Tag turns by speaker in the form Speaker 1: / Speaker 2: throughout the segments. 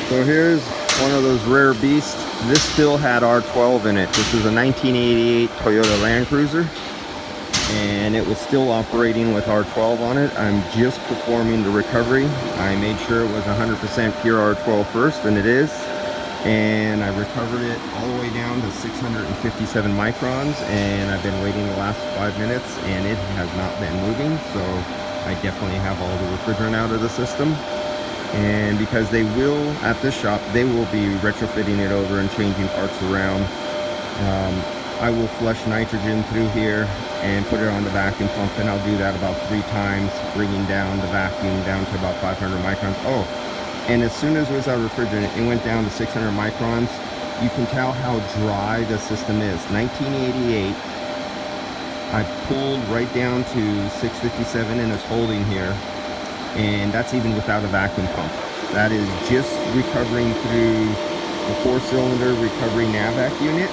Speaker 1: So here's one of those rare beasts. This still had R12 in it. This is a 1988 Toyota Land Cruiser, and it was still operating with R12 on it. I'm just performing the recovery. I made sure it was 100% pure R12 first, and it is. And I recovered it all the way down to 657 microns, and I've been waiting the last 5 minutes, and it has not been moving. So I definitely have all the refrigerant out of the system. And because they will, at this shop, they will be retrofitting it over and changing parts around. I will flush nitrogen through here and put it on the vacuum pump, and I'll do that about 3 times, bringing down the vacuum down to about 500 microns. Oh, and as soon as it was our refrigerant, it went down to 600 microns. You can tell how dry the system is. 1988, I pulled right down to 657 and it's holding here. And that's even without a vacuum pump. That is just recovering through the 4-cylinder recovery NAVAC unit.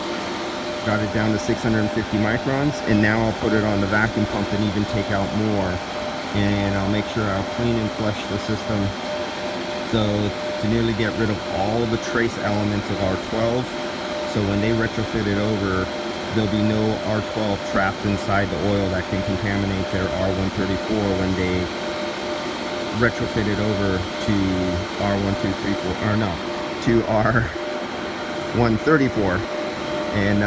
Speaker 1: Got it down to 650 microns, and now I'll put it on the vacuum pump and even take out more. And I'll make sure I'll clean and flush the system, so to nearly get rid of all the trace elements of R12. So when they retrofit it over, there'll be no R12 trapped inside the oil that can contaminate their R134 when they retrofit it over to R1234, or no, to R134. And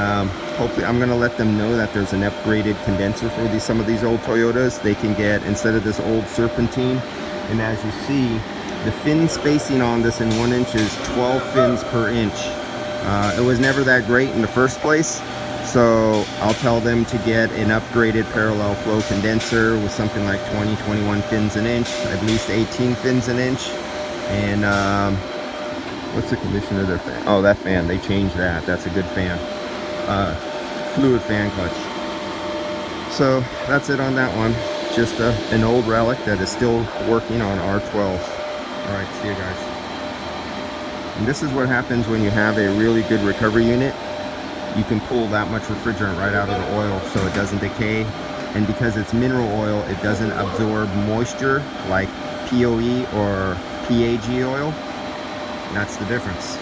Speaker 1: hopefully I'm going to let them know that there's an upgraded condenser for some of these old Toyotas. They can get, instead of this old serpentine, and as you see, the fin spacing on this in 1 inch is 12 fins per inch. It was never that great in the first place. So I'll tell them to get an upgraded parallel flow condenser with something like 20-21 fins an inch, at least 18 fins an inch. And what's the condition of their fan? Oh, that fan, they changed that. That's a good fan. Fluid fan clutch. So that's it on that one. Just an old relic that is still working on R12. All right, see you guys. And this is what happens when you have a really good recovery unit. You can pull that much refrigerant right out of the oil so it doesn't decay. And because it's mineral oil, it doesn't absorb moisture like POE or PAG oil. That's the difference.